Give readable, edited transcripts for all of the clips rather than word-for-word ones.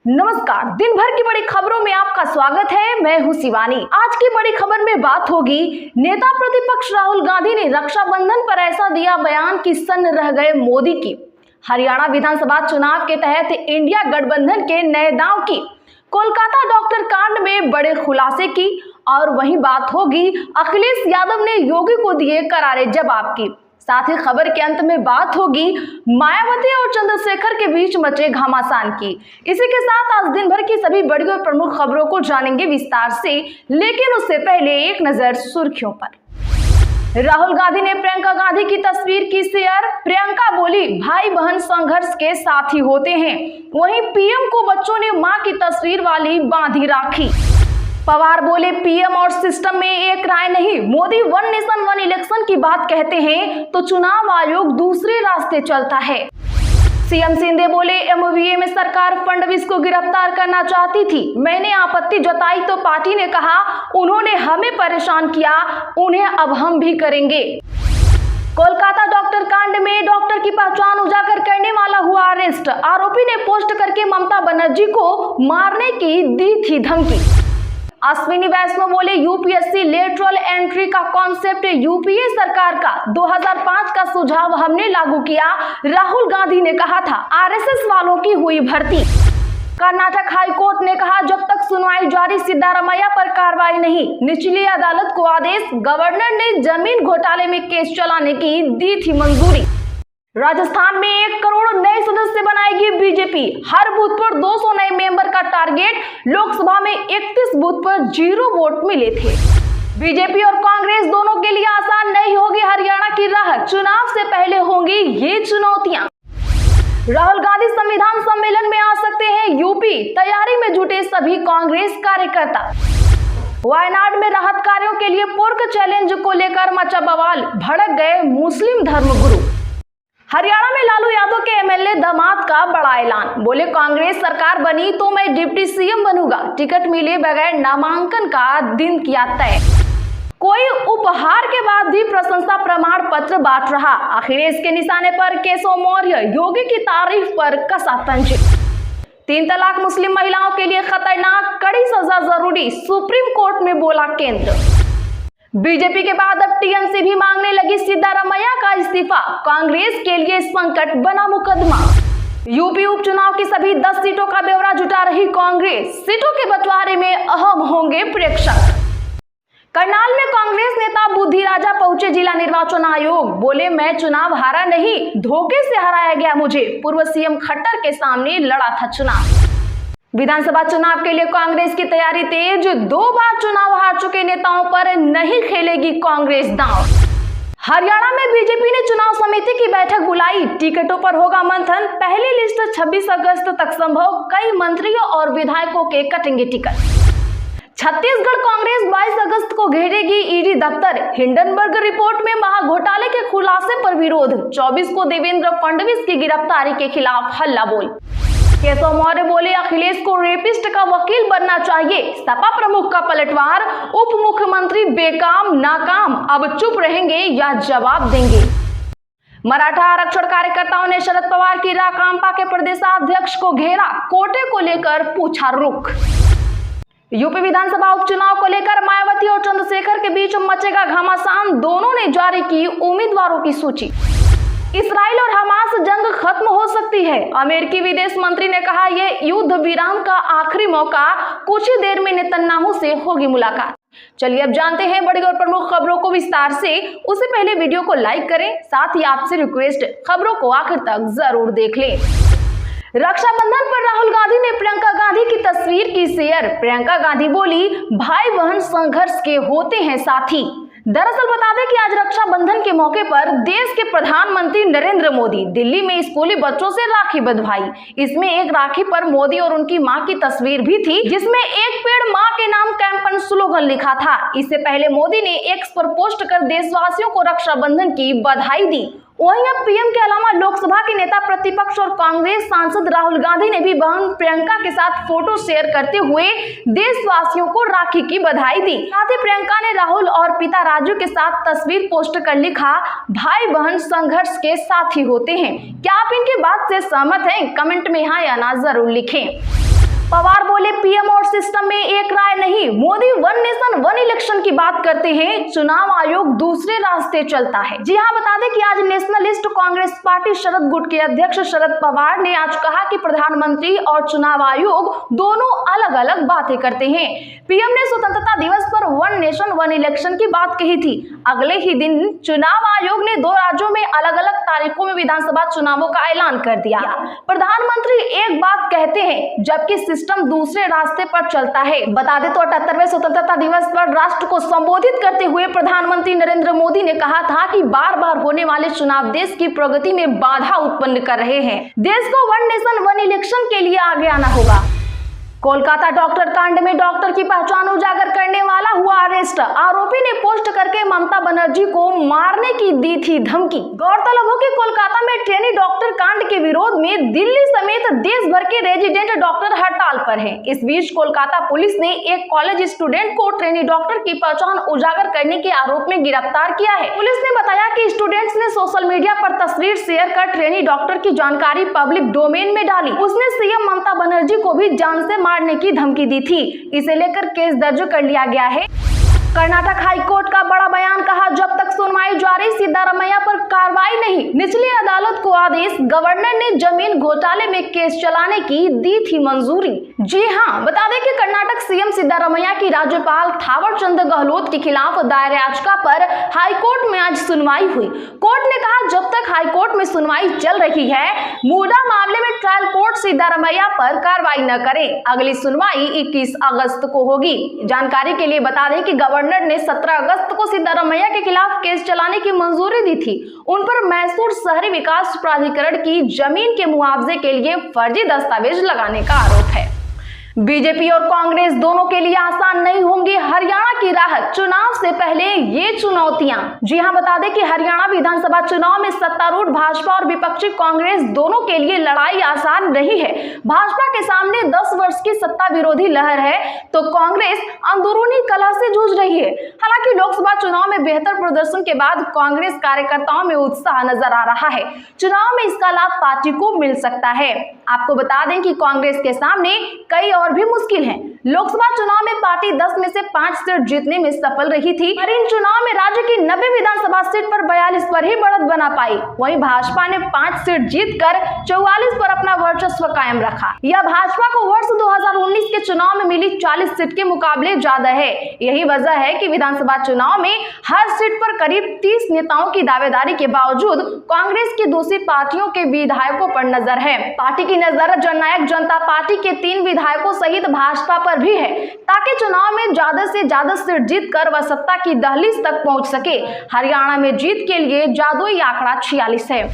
नमस्कार, दिन भर की बड़ी खबरों में आपका स्वागत है। मैं हूं शिवानी। आज की बड़ी खबर में बात होगी, नेता प्रतिपक्ष राहुल गांधी ने रक्षाबंधन पर ऐसा दिया बयान कि सन्न रह गए मोदी की। हरियाणा विधानसभा चुनाव के तहत इंडिया गठबंधन के नए दांव की, कोलकाता डॉक्टर कांड में बड़े खुलासे की, और वहीं बात होगी अखिलेश यादव ने योगी को दिए करारे जवाब की। साथ ही खबर के अंत में बात होगी मायावती और चंद्रशेखर के बीच मचे घमासान की। इसी के साथ आज दिन भर की सभी बड़ी और प्रमुख खबरों को जानेंगे विस्तार से, लेकिन उससे पहले एक नजर सुर्खियों पर। राहुल गांधी ने प्रियंका गांधी की तस्वीर की शेयर। प्रियंका बोली, भाई बहन संघर्ष के साथी होते हैं। वहीं पीएम को बच्चों ने मां की तस्वीर वाली बांधी राखी। पवार बोले, पीएम और सिस्टम में एक राय नहीं। Modi one nation one election की बात कहते हैं तो चुनाव आयोग दूसरे रास्ते चलता है। सीएम शिंदे बोले, एमओवीए में सरकार फडणवीस को गिरफ्तार करना चाहती थी। मैंने आपत्ति जताई तो पार्टी ने कहा उन्होंने हमें परेशान किया, उन्हें अब हम भी करेंगे। कोलकाता डॉक्टर कांड में डॉक्टर की पहचान उजागर करने वाला हुआ अरेस्ट। आरोपी ने पोस्ट करके ममता बनर्जी को मारने की दी थी धमकी। अश्विनी वैष्णव बोले, यूपीएससी लेटरल एंट्री का कॉन्सेप्ट यूपीए सरकार का 2005 का सुझाव हमने लागू किया। राहुल गांधी ने कहा था आरएसएस वालों की हुई भर्ती। कर्नाटक हाई कोर्ट ने कहा जब तक सुनवाई जारी सिद्धारमैया पर कार्रवाई नहीं। निचली अदालत को आदेश। गवर्नर ने जमीन घोटाले में केस चलाने की दी थी मंजूरी। राजस्थान में 1 करोड़ नए सदस्य बनाएगी बीजेपी। हर बूथ पर 200 नए मेंबर का टारगेट। लोकसभा में 31 बूथ पर 0 वोट मिले थे। बीजेपी और कांग्रेस दोनों के लिए आसान नहीं होगी हरियाणा की राह। चुनाव से पहले होंगी ये चुनौतियां। राहुल गांधी संविधान सम्मेलन में आ सकते हैं यूपी। तैयारी में जुटे सभी कांग्रेस कार्यकर्ता। वायनाड में राहत कार्यों के लिए पोर्क चैलेंज को लेकर मचा बवाल। भड़क गए मुस्लिम धर्मगुरु। हरियाणा में लालू यादव के एमएलए दामाद का बड़ा ऐलान। बोले, कांग्रेस सरकार बनी तो मैं डिप्टी सीएम बनूंगा। टिकट मिले बगैर नामांकन का दिन किया तय। कोई उपहार के बाद भी प्रशंसा प्रमाण पत्र बांट रहा। अखिलेश के निशाने पर केशव मौर्य। योगी की तारीफ पर कसा तंज। 3 तलाक मुस्लिम महिलाओं के लिए खतरनाक, कड़ी सजा जरूरी, सुप्रीम कोर्ट में बोला केंद्र। बीजेपी के बाद अब टीएमसी भी मांगने लगी सिद्धारमैया का इस्तीफा। कांग्रेस के लिए संकट बना मुकदमा। यूपी उपचुनाव की सभी 10 सीटों का ब्यौरा जुटा रही कांग्रेस। सीटों के बंटवारे में अहम होंगे प्रेक्षक। करनाल में कांग्रेस नेता बुद्धि राजा पहुंचे जिला निर्वाचन आयोग। बोले, मैं चुनाव हारा नहीं, धोखे से हराया गया मुझे। पूर्व सीएम खट्टर के सामने लड़ा था चुनाव। विधानसभा चुनाव के लिए कांग्रेस की तैयारी तेज। 2 बार चुनाव हार चुके नेताओं पर नहीं खेलेगी कांग्रेस दांव। हरियाणा में बीजेपी ने चुनाव समिति की बैठक बुलाई। टिकटों पर होगा मंथन। पहली लिस्ट 26 अगस्त तक संभव। कई मंत्रियों और विधायकों के कटेंगे टिकट। छत्तीसगढ़ कांग्रेस 22 अगस्त को घेरेगी ईडी दफ्तर। हिंडनबर्ग रिपोर्ट में महाघोटाले के खुलासे पर विरोध। 24 को देवेंद्र फडणवीस की गिरफ्तारी के खिलाफ हल्ला बोल। केशव मौर्य बोले, अखिलेश को रेपिस्ट का वकील बनना चाहिए। सपा प्रमुख का पलटवार। उप मुख्यमंत्री बेकाम नाकाम, अब चुप रहेंगे या जवाब देंगे। मराठा आरक्षण कार्यकर्ताओं ने शरद पवार की राकांपा के प्रदेशाध्यक्ष को घेरा। कोटे को लेकर पूछा रुख। यूपी विधानसभा उपचुनाव को लेकर मायावती और चंद्रशेखर के बीच मचेगा घमासान। दोनों ने जारी की उम्मीदवारों की सूची। इसराइल और हमास जंग खत्म हो सकती है। अमेरिकी विदेश मंत्री ने कहा यह युद्ध विराम का आखिरी मौका। कुछ ही देर में नेतन्याहू से होगी मुलाकात। चलिए अब जानते हैं बड़ी और प्रमुख खबरों को विस्तार से। उससे पहले वीडियो को लाइक करें, साथ ही आपसे रिक्वेस्ट, खबरों को आखिर तक जरूर देख लें। रक्षाबंधन पर राहुल गांधी ने प्रियंका गांधी की तस्वीर की शेयर। प्रियंका गांधी बोली, भाई बहन संघर्ष के होते हैं साथी। दरअसल बता दें कि आज रक्षाबंधन के मौके पर देश के प्रधानमंत्री नरेंद्र मोदी दिल्ली में स्कूली बच्चों से राखी बंधवाई। इसमें एक राखी पर मोदी और उनकी मां की तस्वीर भी थी, जिसमें एक पेड़ मां के नाम कैंपेन स्लोगन लिखा था। इससे पहले मोदी ने एक्स पर पोस्ट कर देशवासियों को रक्षाबंधन की बधाई दी। वहीं अब पीएम के अलावा लोकसभा के नेता प्रतिपक्ष और कांग्रेस सांसद राहुल गांधी ने भी बहन प्रियंका के साथ फोटो शेयर करते हुए देशवासियों को राखी की बधाई दी। साथ ही प्रियंका ने राहुल और पिता राजू के साथ तस्वीर पोस्ट कर लिखा, भाई बहन संघर्ष के साथी होते हैं। क्या आप इनकी बात से सहमत हैं? कमेंट में हाँ या ना जरूर लिखें। पवार बोले पीएम और सिस्टम में एक राय नहीं, Modi one nation one election की बात करते हैं, चुनाव आयोग दूसरे रास्ते चलता है। जी हां, बता दें कि आज नेशनलिस्ट कांग्रेस पार्टी शरद गुट के अध्यक्ष शरद पवार ने आज कहा कि प्रधानमंत्री और चुनाव आयोग दोनों अलग अलग बातें करते हैं। पीएम ने स्वतंत्रता दिवस पर वन नेशन वन इलेक्शन की बात कही थी। अगले ही दिन चुनाव आयोग ने 2 राज्यों में अलग अलग तारीखों में विधानसभा चुनावों का ऐलान कर दिया। प्रधानमंत्री एक बात कहते हैं जबकि सिस्टम दूसरे रास्ते पर चलता है। बता दें तो 78वें स्वतंत्रता दिवस पर राष्ट्र को संबोधित करते हुए प्रधानमंत्री नरेंद्र मोदी ने कहा था कि बार बार होने वाले चुनाव देश की प्रगति में बाधा उत्पन्न कर रहे हैं। देश को वन नेशन वन इलेक्शन के लिए आगे आना होगा। कोलकाता डॉक्टर कांड में डॉक्टर की पहचान उजागर करने वाला हुआ अरेस्ट। आरोपी ने पोस्ट करके ममता बनर्जी को मारने की दी थी धमकी। गौरतलब हो कि कोलकाता में ट्रेनी डॉक्टर कांड के विरोध में दिल्ली समेत देश भर के रेजिडेंट डॉक्टर हड़ताल पर हैं। इस बीच कोलकाता पुलिस ने एक कॉलेज स्टूडेंट को ट्रेनी डॉक्टर की पहचान उजागर करने के आरोप में गिरफ्तार किया है। पुलिस ने बताया कि स्टूडेंट्स ने सोशल मीडिया पर तस्वीर शेयर कर ट्रेनी डॉक्टर की जानकारी पब्लिक डोमेन में डाली। उसने सीएम ममता बनर्जी को भी जान से मारने की धमकी दी थी। इसे लेकर केस दर्ज कर लिया गया है। कर्नाटक हाईकोर्ट का बड़ा बयान, कहा जब तक सुनवाई जारी सिद्धारमैया पर कार्रवाई नहीं। निचली अदालत को आदेश, गवर्नर ने जमीन घोटाले में केस चलाने की दी थी मंजूरी। जी हां, बता दें कि कर्नाटक सीएम सिद्धारमैया की राज्यपाल थावरचंद गहलोत के खिलाफ दायर याचिका पर हाईकोर्ट में आज सुनवाई हुई। कोर्ट ने कहा जब तक हाईकोर्ट में सुनवाई चल रही है, मुद्दा मामले में ट्रायल कोर्ट सिद्धारमैया पर कार्रवाई न करे। अगली सुनवाई 21 अगस्त को होगी। जानकारी के लिए बता दें कि गवर्नर ने 17 अगस्त को सिद्धारमैया के खिलाफ केस चलाने की मंजूरी दी थी। उन पर मैसूर शहरी विकास प्राधिकरण की जमीन के मुआवजे के लिए फर्जी दस्तावेज लगाने का आरोप है। बीजेपी और कांग्रेस दोनों के लिए आसान नहीं होंगी हरियाणा की राह, चुनाव से पहले ये चुनौतियां। जी हां, बता दें कि हरियाणा विधानसभा चुनाव में सत्तारूढ़ भाजपा और विपक्षी कांग्रेस दोनों के लिए लड़ाई आसान नहीं है। भाजपा के सामने 10 वर्ष की सत्ता विरोधी लहर है तो कांग्रेस अंदरूनी कलह से जूझ रही है। हालांकि लोकसभा चुनाव में बेहतर प्रदर्शन के बाद कांग्रेस कार्यकर्ताओं में उत्साह नजर आ रहा है। चुनाव में इसका लाभ पार्टी को मिल सकता है। आपको बता दें कि कांग्रेस के सामने कई और भी मुश्किल है। लोकसभा चुनाव में पार्टी 10 में से 5 सीट जीतने में सफल रही थी, पर इन चुनाव में राज्य की 90 विधानसभा सीट पर 42 पर ही बढ़त बना पाई। वहीं भाजपा ने 5 सीट जीतकर 44 पर अपना वर्चस्व कायम रखा। यह भाजपा को वर्ष 2019 के चुनाव में मिली 40 सीट के मुकाबले ज्यादा है। यही वजह है कि विधानसभा चुनाव में हर सीट पर करीब 30 नेताओं की दावेदारी के बावजूद कांग्रेस की दूसरी पार्टियों के विधायकों पर नजर है। पार्टी की नजर जननायक जनता पार्टी के 3 विधायकों सहित भाजपा पर भी है, ताकि चुनाव में ज्यादा से ज्यादा सीट जीतकर वह सत्ता की दहलीज तक पहुंच सके। हरियाणा में जीत के लिए जादुई आंकड़ा 46 है।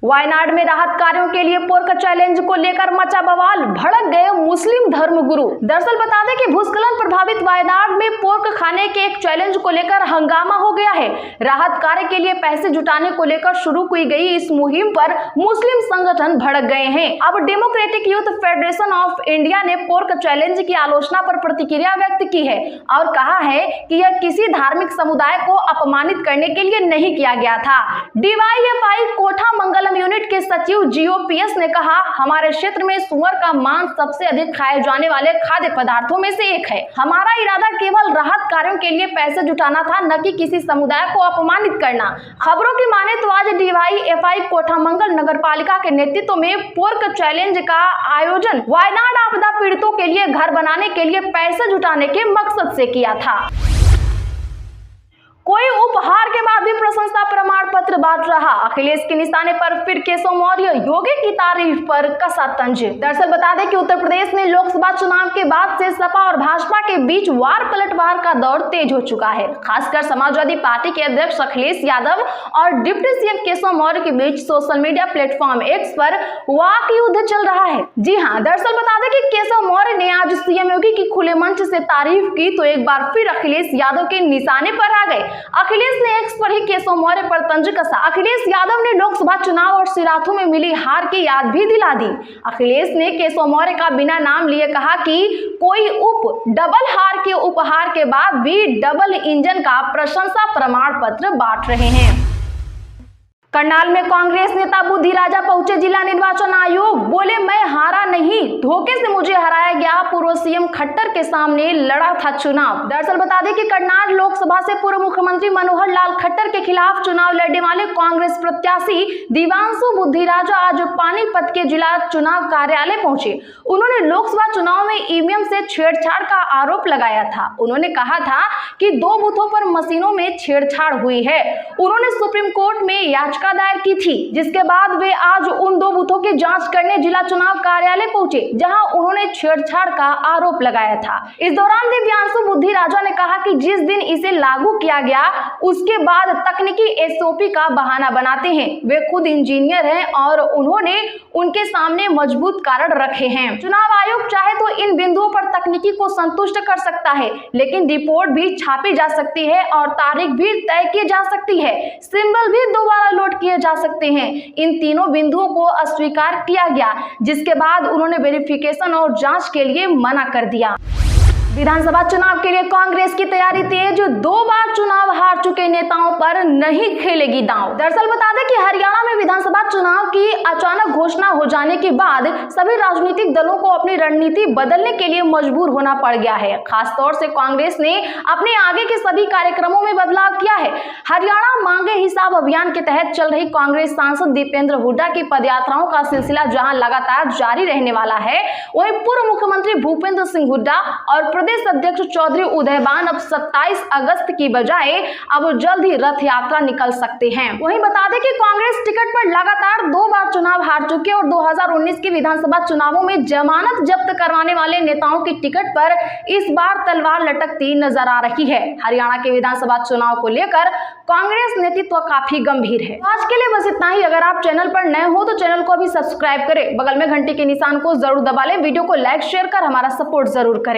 वायनाड में राहत कार्यों के लिए पोर्क चैलेंज को लेकर मचा बवाल, भड़क गए मुस्लिम धर्मगुरु। दरअसल बता दें कि भूस्खलन प्रभावित वायनाड में पोर्क खाने के एक चैलेंज को लेकर हंगामा हो गया है। राहत कार्य के लिए पैसे जुटाने को लेकर शुरू की गई इस मुहिम पर मुस्लिम संगठन भड़क गए हैं। अब democratic youth federation of India ने पोर्क चैलेंज की आलोचना पर प्रतिक्रिया व्यक्त की है और कहा है कि यह किसी धार्मिक समुदाय को अपमानित करने के लिए नहीं किया गया था। डीवाईएफआई कोठा मंगलम यूनिट के सचिव जीओपीएस ने कहा, हमारे क्षेत्र में सुअर का मांस सबसे अधिक खाए जाने वाले खाद्य पदार्थों में से एक है। हमारा इरादा केवल राहत कार्यों के लिए पैसे जुटाना था, न कि किसी समुदाय को अपमानित करना। खबरों की माने तो आज डीवाईएफआई कोठामंगल नगरपालिका के नेतृत्व में पोर्क चैलेंज का आयोजन वायनाड आपदा पीड़ितों के लिए घर बनाने के लिए पैसे जुटाने के मकसद से किया था। कोई उपहार के बाद भी प्रशंसा प्रमाण पत्र बांट रहा, अखिलेश के निशाने पर फिर केशव मौर्य, योगी की तारीफ पर कसा तंज। दरअसल बता दें कि उत्तर प्रदेश में लोकसभा चुनाव के बाद से सपा और भाजपा के बीच वार पलटवार का दौर तेज हो चुका है। खासकर समाजवादी पार्टी के अध्यक्ष अखिलेश यादव और डिप्टी सीएम केशव मौर्य के बीच सोशल मीडिया प्लेटफॉर्म एक्स पर वाक युद्ध चल रहा है। जी हाँ, दरअसल बता दें कि केशव मौर्य ने आज सीएम योगी की खुले मंच से तारीफ की तो एक बार फिर अखिलेश यादव के निशाने पर आ गए। अखिलेश ने एक्स पर ही केशव मौर्य पर तंज कसा। अखिलेश यादव ने लोकसभा चुनाव और सिराथू में मिली हार की याद भी दिला दी। अखिलेश ने केशव मौर्य का बिना नाम लिए कहा कि कोई डबल हार के उपहार के बाद भी डबल इंजन का प्रशंसा प्रमाण पत्र बांट रहे हैं। करनाल में कांग्रेस नेता बुद्धि राजा पहुंचे जिला निर्वाचन आयोग, बोले मैं हारा नहीं, धोखे से मुझे हराया गया। पूर्व सीएम खट्टर के सामने लड़ा था चुनाव। दरअसल बता दें कि करनाल लोकसभा से पूर्व मुख्यमंत्री मनोहर लाल खट्टर के खिलाफ चुनाव लड़ने वाले कांग्रेस प्रत्याशी दिव्यांशु बुद्धि राजा आज पानीपत के जिला चुनाव कार्यालय पहुंचे। उन्होंने लोकसभा चुनाव में ईवीएम से छेड़छाड़ का आरोप लगाया था। उन्होंने कहा था कि 2 बूथों पर मशीनों में छेड़छाड़ हुई है। उन्होंने सुप्रीम कोर्ट में याचिका दायर की थी, जिसके बाद वे आज उन 2 बूथों की जांच करने जिला चुनाव कार्यालय पहुंचे, जहां उन्होंने छेड़छाड़ का आरोप लगाया था। इस दौरान दिव्यांशु बुद्धि राजा ने कहा कि जिस दिन इसे लागू किया गया उसके बाद तकनीकी एसओपी का बहाना बनाते हैं। वे खुद इंजीनियर हैं और उन्होंने उनके सामने मजबूत कारण रखे हैं। चुनाव आयोग चाहे तो इन बिंदुओं पर तकनीकी को संतुष्ट कर सकता है, लेकिन रिपोर्ट भी छापी जा सकती है और तारीख भी तय की जा सकती है, सिंबल भी दोबारा लोड किए जा सकते हैं। इन तीनों बिंदुओं को अस्वीकार किया गया, जिसके बाद उन्होंने वेरिफिकेशन और जांच के लिए मना कर दिया। विधानसभा चुनाव के लिए कांग्रेस की तैयारी तेज, 2 बार चुनाव हार चुके नेताओं पर नहीं खेलेगी दांव। दरअसल बता दें कि हरियाणा में विधानसभा चुनाव की अचानक घोषणा हो जाने के बाद सभी राजनीतिक दलों को अपनी रणनीति बदलने के लिए मजबूर होना पड़ गया है। खासतौर से कांग्रेस ने अपने आगे के सभी कार्यक्रमों में बदलाव किया है। हरियाणा मांगे हिसाब अभियान के तहत चल रही कांग्रेस सांसद दीपेंद्र हुड्डा की पदयात्राओं का सिलसिला जहां लगातार जारी रहने वाला है, वहीं पूर्व मुख्यमंत्री भूपेंद्र सिंह हुड्डा और प्रदेश अध्यक्ष चौधरी उदयबान अब 27 अगस्त की बजाय अब जल्द ही रथ यात्रा निकल सकते हैं। वहीं बता दें कि कांग्रेस टिकट पर लगातार 2 बार चुनाव हार चुके और 2019 के विधानसभा चुनावों में जमानत जब्त करवाने वाले नेताओं की टिकट पर इस बार तलवार लटकती नजर आ रही है। हरियाणा के विधानसभा चुनाव को लेकर कांग्रेस नेतृत्व काफी गंभीर है। आज के लिए बस इतना ही। अगर आप चैनल पर नए हो तो चैनल को अभी सब्सक्राइब करें, बगल में घंटी के निशान को जरूर दबा लें, वीडियो को लाइक शेयर कर हमारा सपोर्ट जरूर करें।